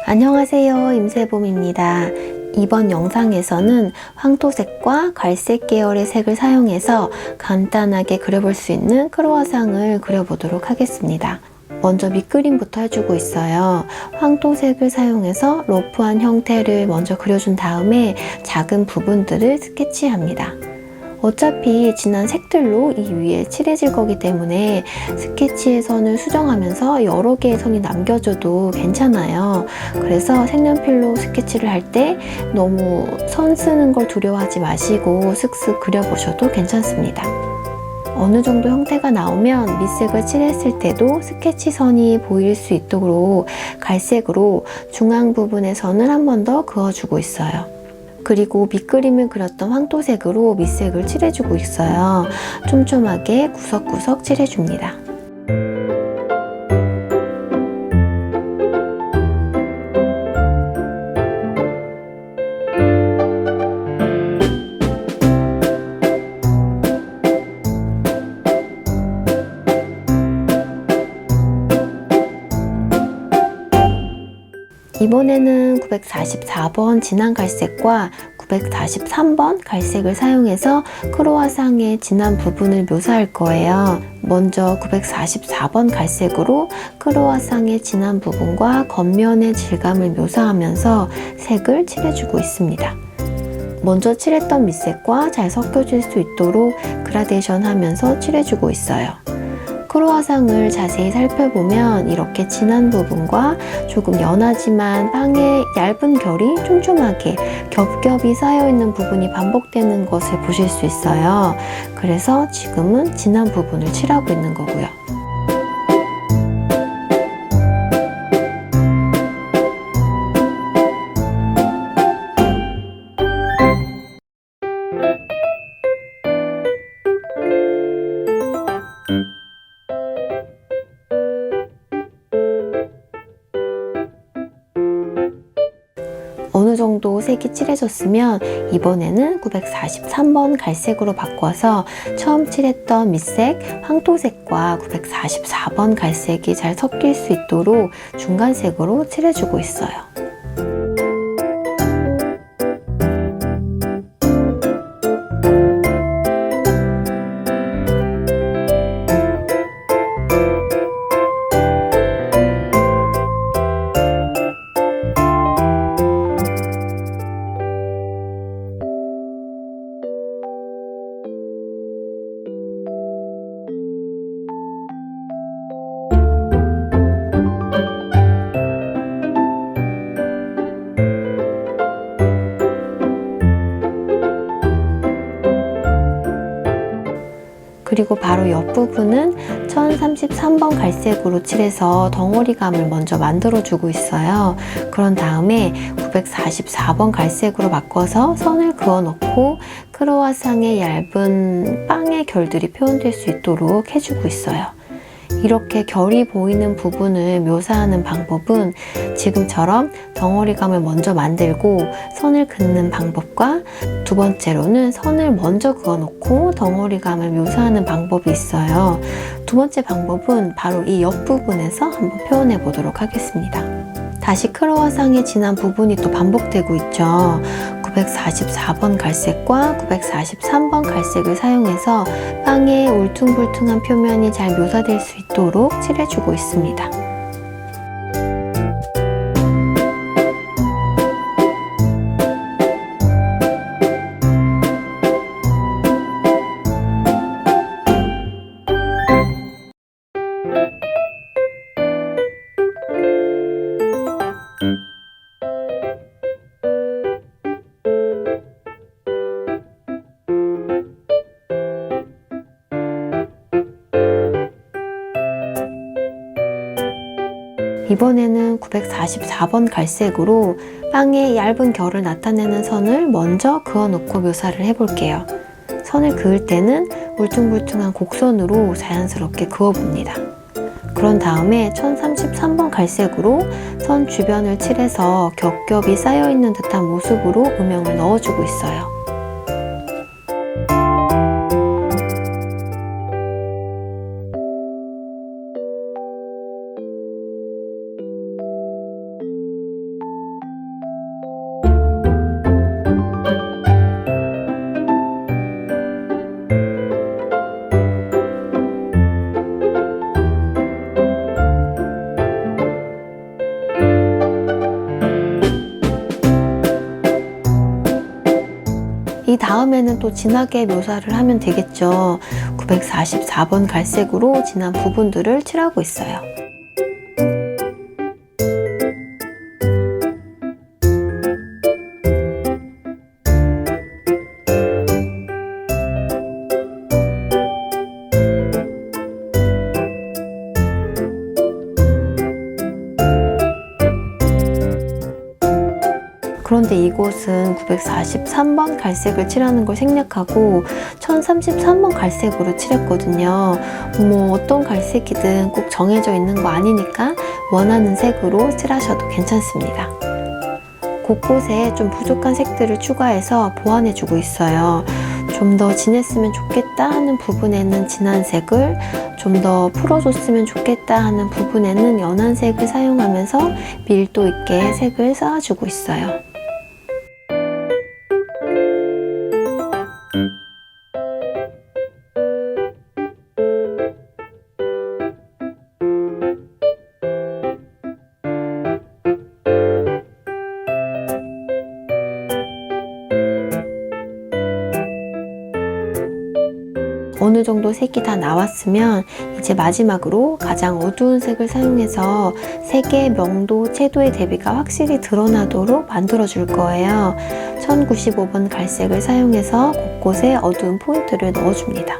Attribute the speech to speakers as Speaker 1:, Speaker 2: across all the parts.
Speaker 1: 안녕하세요, 임세봄입니다. 이번 영상에서는 황토색과 갈색 계열의 색을 사용해서 간단하게 그려볼 수 있는 크루아상을 그려보도록 하겠습니다. 먼저 밑그림부터 해주고 있어요. 황토색을 사용해서 러프한 형태를 먼저 그려준 다음에 작은 부분들을 스케치합니다. 어차피 진한 색들로 이 위에 칠해질 거기 때문에 스케치의 선을 수정하면서 여러 개의 선이 남겨져도 괜찮아요. 그래서 색연필로 스케치를 할 때 너무 선 쓰는 걸 두려워하지 마시고 슥슥 그려보셔도 괜찮습니다. 어느 정도 형태가 나오면 밑색을 칠했을 때도 스케치 선이 보일 수 있도록 갈색으로 중앙 부분의 선을 한 번 더 그어주고 있어요. 그리고 밑그림을 그렸던 황토색으로 밑색을 칠해주고 있어요. 촘촘하게 구석구석 칠해줍니다. 이번에는 944번 진한 갈색과 943번 갈색을 사용해서 크루아상의 진한 부분을 묘사할 거예요. 먼저 944번 갈색으로 크루아상의 진한 부분과 겉면의 질감을 묘사하면서 색을 칠해주고 있습니다. 먼저 칠했던 밑색과 잘 섞여질 수 있도록 그라데이션 하면서 칠해주고 있어요. 크루아상을 자세히 살펴보면 이렇게 진한 부분과 조금 연하지만 빵의 얇은 결이 촘촘하게 겹겹이 쌓여있는 부분이 반복되는 것을 보실 수 있어요. 그래서 지금은 진한 부분을 칠하고 있는 거고요. 어느 정도 색이 칠해졌으면 이번에는 943번 갈색으로 바꿔서 처음 칠했던 밑색 황토색과 944번 갈색이 잘 섞일 수 있도록 중간색으로 칠해주고 있어요. 그리고 바로 옆부분은 1033번 갈색으로 칠해서 덩어리감을 먼저 만들어주고 있어요. 그런 다음에 944번 갈색으로 바꿔서 선을 그어놓고 크루아상의 얇은 빵의 결들이 표현될 수 있도록 해주고 있어요. 이렇게 결이 보이는 부분을 묘사하는 방법은 지금처럼 덩어리감을 먼저 만들고 선을 긋는 방법과 두 번째로는 선을 먼저 그어놓고 덩어리감을 묘사하는 방법이 있어요. 두 번째 방법은 바로 이 옆부분에서 한번 표현해 보도록 하겠습니다. 다시 크루아상의 진한 부분이 또 반복되고 있죠. 944번 갈색과 943번 갈색을 사용해서 빵의 울퉁불퉁한 표면이 잘 묘사될 수 있도록 칠해주고 있습니다. 이번에는 944번 갈색으로 빵의 얇은 결을 나타내는 선을 먼저 그어놓고 묘사를 해볼게요. 선을 그을 때는 울퉁불퉁한 곡선으로 자연스럽게 그어봅니다. 그런 다음에 1033번 갈색으로 선 주변을 칠해서 겹겹이 쌓여있는 듯한 모습으로 음영을 넣어주고 있어요. 이 다음에는 또 진하게 묘사를 하면 되겠죠. 944번 갈색으로 진한 부분들을 칠하고 있어요. 그런데 이곳은 943번 갈색을 칠하는 걸 생략하고 1033번 갈색으로 칠했거든요. 어떤 갈색이든 꼭 정해져 있는 거 아니니까 원하는 색으로 칠하셔도 괜찮습니다. 곳곳에 좀 부족한 색들을 추가해서 보완해주고 있어요. 좀 더 진했으면 좋겠다 하는 부분에는 진한 색을, 좀 더 풀어줬으면 좋겠다 하는 부분에는 연한 색을 사용하면서 밀도 있게 색을 쌓아주고 있어요. 어느 정도 색이 다 나왔으면 이제 마지막으로 가장 어두운 색을 사용해서 색의 명도, 채도의 대비가 확실히 드러나도록 만들어 줄 거예요. 1095번 갈색을 사용해서 곳곳에 어두운 포인트를 넣어줍니다.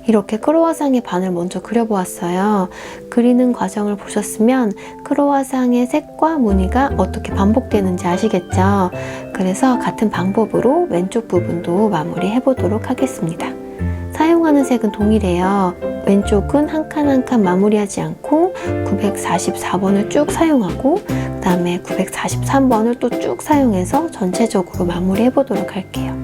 Speaker 1: 이렇게 크로와상의 반을 먼저 그려보았어요. 그리는 과정을 보셨으면 크로와상의 색과 무늬가 어떻게 반복되는지 아시겠죠? 그래서 같은 방법으로 왼쪽 부분도 마무리해 보도록 하겠습니다. 사용하는 색은 동일해요. 왼쪽은 한 칸 한 칸 마무리하지 않고 944번을 쭉 사용하고 그 다음에 943번을 또 쭉 사용해서 전체적으로 마무리해 보도록 할게요.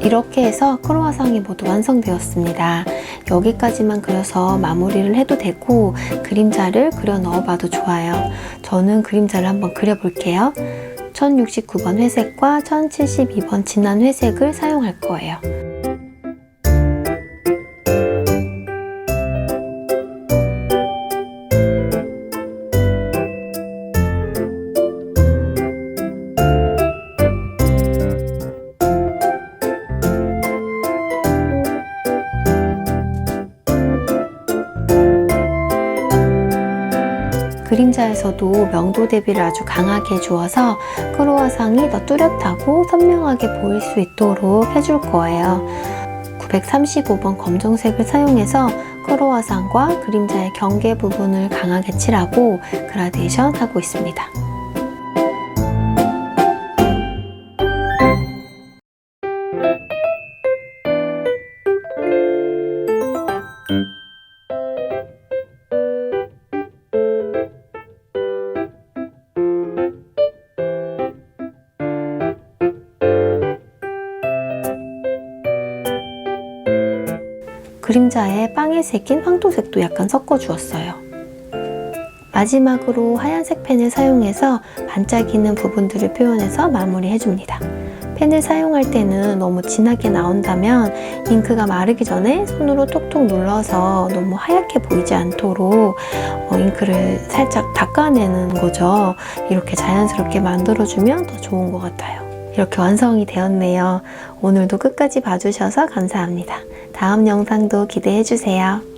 Speaker 1: 이렇게 해서 크로와상이 모두 완성되었습니다. 여기까지만 그려서 마무리를 해도 되고 그림자를 그려 넣어봐도 좋아요. 저는 그림자를 한번 그려볼게요. 1069번 회색과 1072번 진한 회색을 사용할 거예요. 그림자에서도 명도 대비를 아주 강하게 주어서 크로와상이 더 뚜렷하고 선명하게 보일 수 있도록 해줄 거예요. 935번 검정색을 사용해서 크로와상과 그림자의 경계 부분을 강하게 칠하고 그라데이션 하고 있습니다. 그림자에 빵에 새긴 황토색도 약간 섞어 주었어요. 마지막으로 하얀색 펜을 사용해서 반짝이는 부분들을 표현해서 마무리해 줍니다. 펜을 사용할 때는 너무 진하게 나온다면 잉크가 마르기 전에 손으로 톡톡 눌러서 너무 하얗게 보이지 않도록 잉크를 살짝 닦아내는 거죠. 이렇게 자연스럽게 만들어주면 더 좋은 것 같아요. 이렇게 완성이 되었네요. 오늘도 끝까지 봐주셔서 감사합니다. 다음 영상도 기대해주세요.